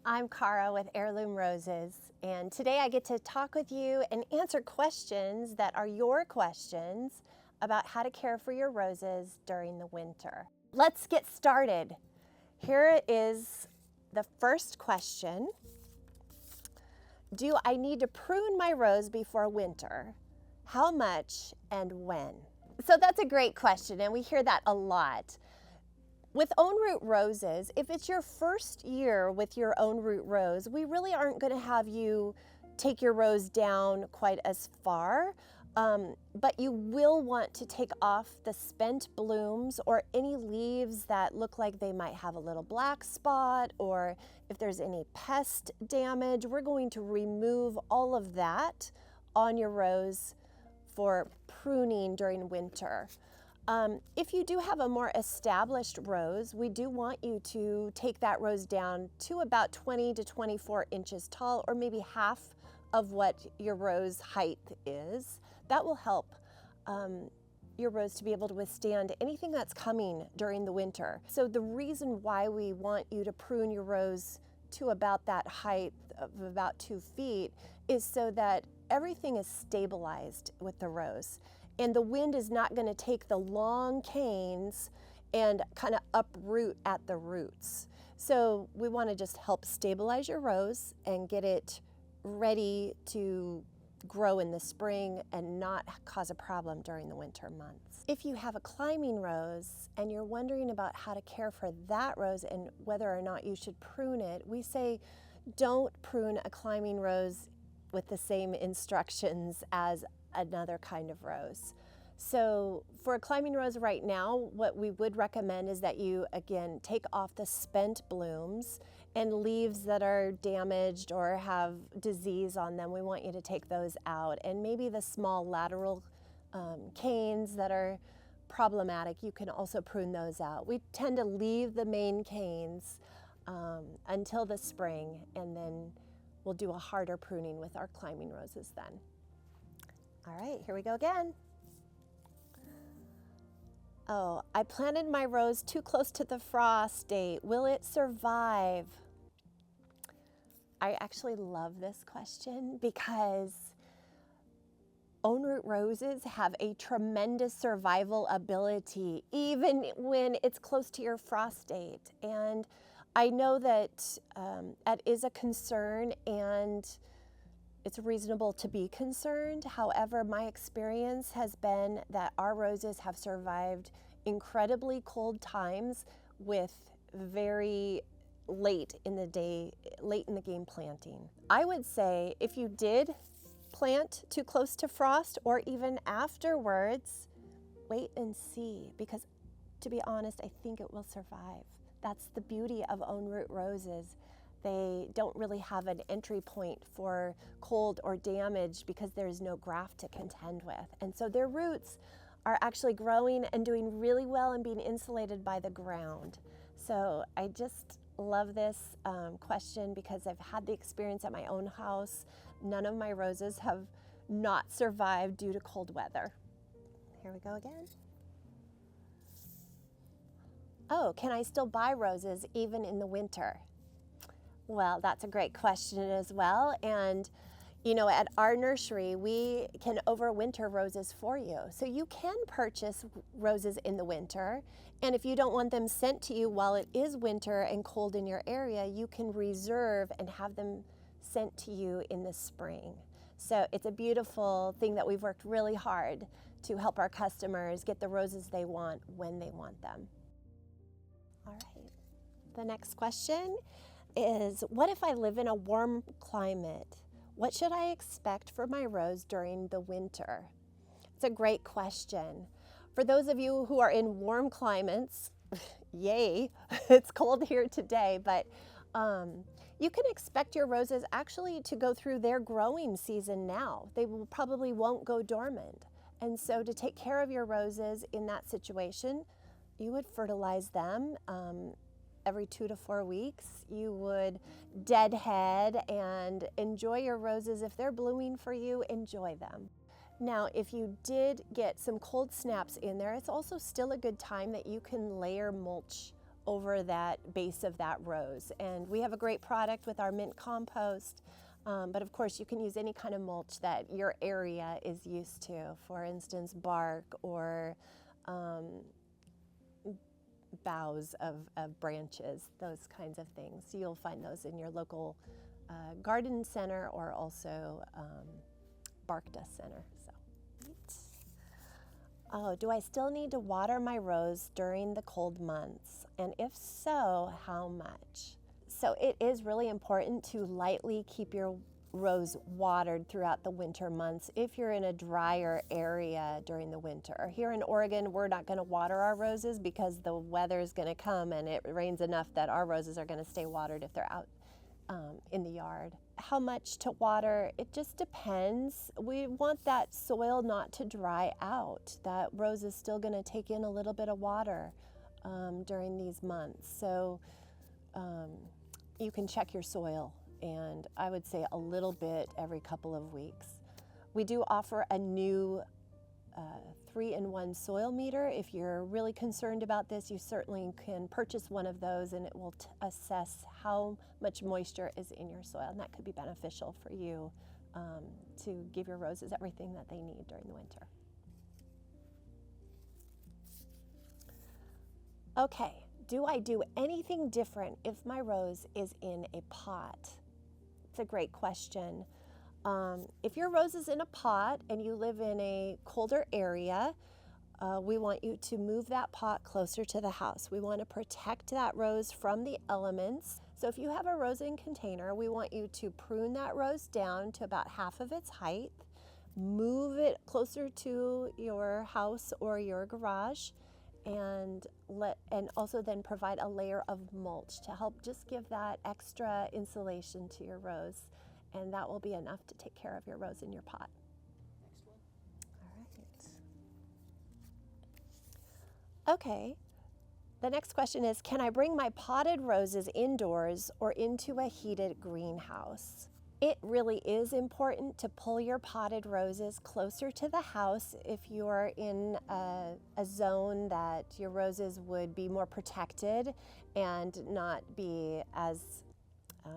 I'm Cara with Heirloom Roses, and today I get to talk with you and answer questions that are your questions about how to care for your roses during the winter. Let's get started. Here is the first question. Do I need to prune my rose before winter? How much and when? So that's a great question, and we hear that a lot. With own root roses, if it's your first year with your own root rose, we really aren't going to have you take your rose down quite as far, but you will want to take off the spent blooms or any leaves that look like they might have a little black spot, or if there's any pest damage, we're going to remove all of that on your rose for pruning during winter. If you do have a more established rose, we do want you to take that rose down to about 20 to 24 inches tall, or maybe half of what your rose height is. That will help your rose to be able to withstand anything that's coming during the winter. So the reason why we want you to prune your rose to about that height of about 2 feet is so that everything is stabilized with the rose. And the wind is not going to take the long canes and kind of uproot at the roots. So we want to just help stabilize your rose and get it ready to grow in the spring and not cause a problem during the winter months. If you have a climbing rose and you're wondering about how to care for that rose and whether or not you should prune it, we say don't prune a climbing rose with the same instructions as another kind of rose. So for a climbing rose right now, what we would recommend is that you, again, take off the spent blooms and leaves that are damaged or have disease on them. We want you to take those out. And maybe the small lateral canes that are problematic, you can also prune those out. We tend to leave the main canes until the spring, and then we'll do a harder pruning with our climbing roses then. All right, here we go again. Oh, I planted my rose too close to the frost date. Will it survive? I actually love this question because own root roses have a tremendous survival ability, even when it's close to your frost date. And I know that that is a concern, and it's reasonable to be concerned. However, my experience has been that our roses have survived incredibly cold times with very late in the game planting. I would say if you did plant too close to frost or even afterwards, wait and see, because to be honest, I think it will survive. That's the beauty of own root roses. They don't really have an entry point for cold or damage because there's no graft to contend with. And so their roots are actually growing and doing really well and being insulated by the ground. So I just love this question because I've had the experience at my own house. None of my roses have not survived due to cold weather. Here we go again. Oh, can I still buy roses even in the winter? Well, that's a great question as well. And, you know, at our nursery, we can overwinter roses for you. So you can purchase roses in the winter. And if you don't want them sent to you while it is winter and cold in your area, you can reserve and have them sent to you in the spring. So it's a beautiful thing that we've worked really hard to help our customers get the roses they want when they want them. All right, the next question is, what if I live in a warm climate? What should I expect for my rose during the winter? It's a great question. For those of you who are in warm climates, yay, it's cold here today, but you can expect your roses actually to go through their growing season now. They probably won't go dormant. And so to take care of your roses in that situation, you would fertilize them every 2 to 4 weeks. You would deadhead and enjoy your roses. If they're blooming for you, enjoy them. Now, if you did get some cold snaps in there, it's also still a good time that you can layer mulch over that base of that rose. And we have a great product with our mint compost, but of course you can use any kind of mulch that your area is used to. For instance, bark or boughs of branches, those kinds of things. So you'll find those in your local garden center or also bark dust center. So. Oh, do I still need to water my rose during the cold months? And if so, how much? So it is really important to lightly keep your rose watered throughout the winter months if you're in a drier area during the winter. Here in Oregon, we're not going to water our roses because the weather is going to come and it rains enough that our roses are going to stay watered if they're out in the yard. How much to water? It just depends. We want that soil not to dry out. That rose is still going to take in a little bit of water during these months. So you can check your soil, and I would say a little bit every couple of weeks. We do offer a new 3-in-1 soil meter. If you're really concerned about this, you certainly can purchase one of those, and it will assess how much moisture is in your soil, and that could be beneficial for you to give your roses everything that they need during the winter. Okay, do I do anything different if my rose is in a pot? It's a great question. If your rose is in a pot and you live in a colder area, we want you to move that pot closer to the house. We want to protect that rose from the elements. So if you have a rose in container, we want you to prune that rose down to about half of its height, move it closer to your house or your garage, and also then provide a layer of mulch to help just give that extra insulation to your rose. And that will be enough to take care of your rose in your pot. Next one. All right. Okay. The next question is, can I bring my potted roses indoors or into a heated greenhouse? It really is important to pull your potted roses closer to the house if you're in a zone that your roses would be more protected and not be as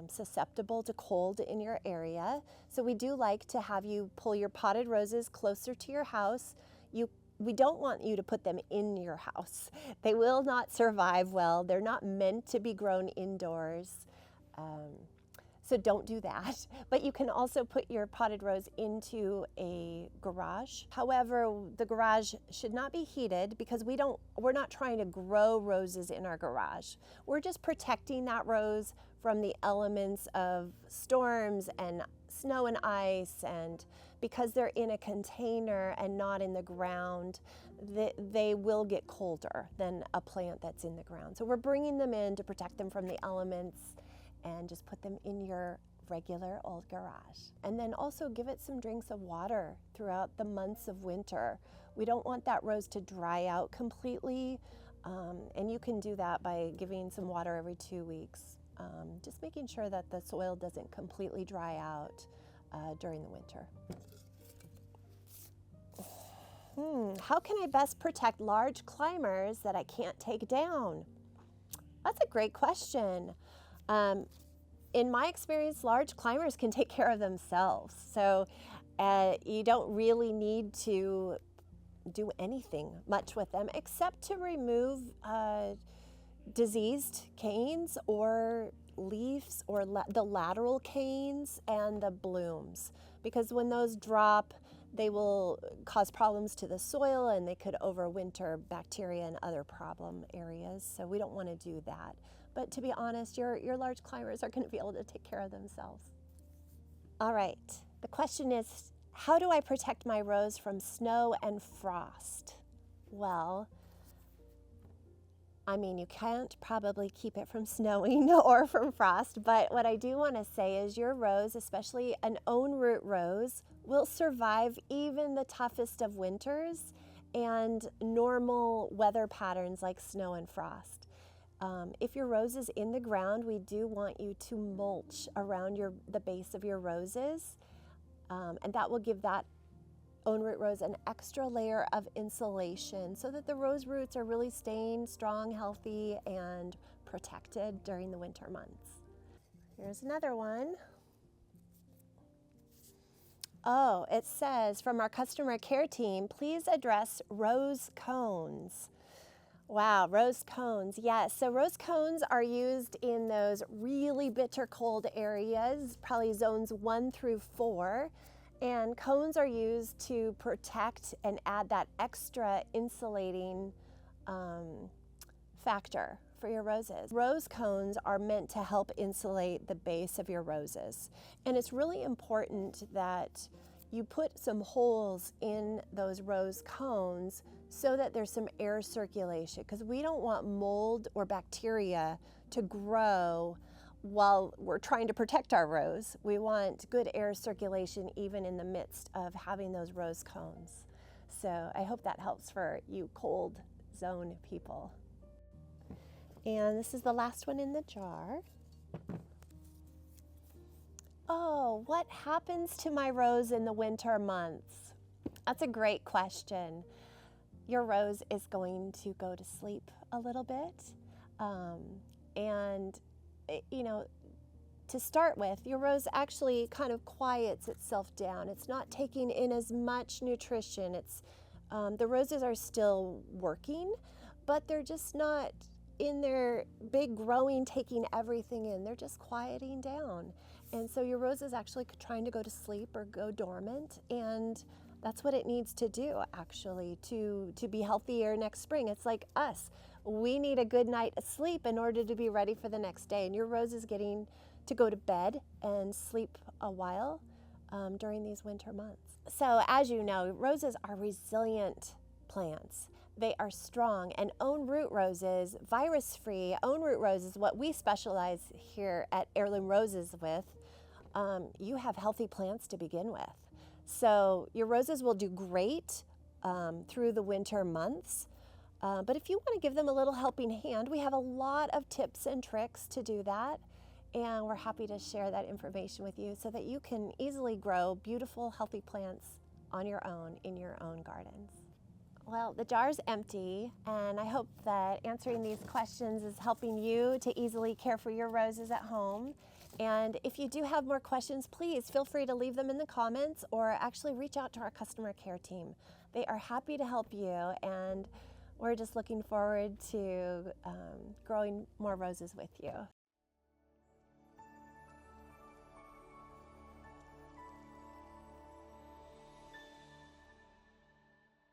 susceptible to cold in your area. So we do like to have you pull your potted roses closer to your house. We don't want you to put them in your house. They will not survive well. They're not meant to be grown indoors. So don't do that. But you can also put your potted rose into a garage. However, the garage should not be heated because we're not trying to grow roses in our garage. We're just protecting that rose from the elements of storms and snow and ice, and because they're in a container and not in the ground, they will get colder than a plant that's in the ground. So we're bringing them in to protect them from the elements and just put them in your regular old garage. And then also give it some drinks of water throughout the months of winter. We don't want that rose to dry out completely, and you can do that by giving some water every 2 weeks. Just making sure that the soil doesn't completely dry out during the winter. How can I best protect large climbers that I can't take down? That's a great question. In my experience, large climbers can take care of themselves. So you don't really need to do anything much with them except to remove diseased canes or leaves or the lateral canes and the blooms, because when those drop, they will cause problems to the soil and they could overwinter bacteria and other problem areas. So we don't want to do that. But to be honest, your large climbers are going to be able to take care of themselves. All right, the question is, how do I protect my rose from snow and frost? Well, I mean, you can't probably keep it from snowing or from frost, but what I do want to say is your rose, especially an own root rose, will survive even the toughest of winters and normal weather patterns like snow and frost. If your rose is in the ground, we do want you to mulch around the base of your roses, and that will give that own root rose an extra layer of insulation so that the rose roots are really staying strong, healthy, and protected during the winter months. Here's another one. Oh, it says from our customer care team, please address rose cones. Wow, rose cones, yes. So rose cones are used in those really bitter cold areas, probably zones 1 through 4. And cones are used to protect and add that extra insulating factor for your roses. Rose cones are meant to help insulate the base of your roses. And it's really important that you put some holes in those rose cones so that there's some air circulation, because we don't want mold or bacteria to grow while we're trying to protect our rose. We want good air circulation even in the midst of having those rose cones. So I hope that helps for you cold zone people. And this is the last one in the jar. Oh, what happens to my rose in the winter months? That's a great question. Your rose is going to go to sleep a little bit. You know, to start with, your rose actually kind of quiets itself down. It's not taking in as much nutrition. The roses are still working, but they're just not in their big growing, taking everything in. They're just quieting down. And so your rose is actually trying to go to sleep or go dormant, and that's what it needs to do actually to be healthier next spring. It's like us. We need a good night of sleep in order to be ready for the next day. And your rose is getting to go to bed and sleep a while during these winter months. So as you know, roses are resilient plants. They are strong, and own root roses, virus-free own root roses, what we specialize here at Heirloom Roses with, you have healthy plants to begin with. So your roses will do great through the winter months. But if you want to give them a little helping hand, we have a lot of tips and tricks to do that. And we're happy to share that information with you so that you can easily grow beautiful, healthy plants on your own in your own gardens. Well, the jar's empty, and I hope that answering these questions is helping you to easily care for your roses at home. And if you do have more questions, please feel free to leave them in the comments or actually reach out to our customer care team. They are happy to help you, and we're just looking forward to growing more roses with you.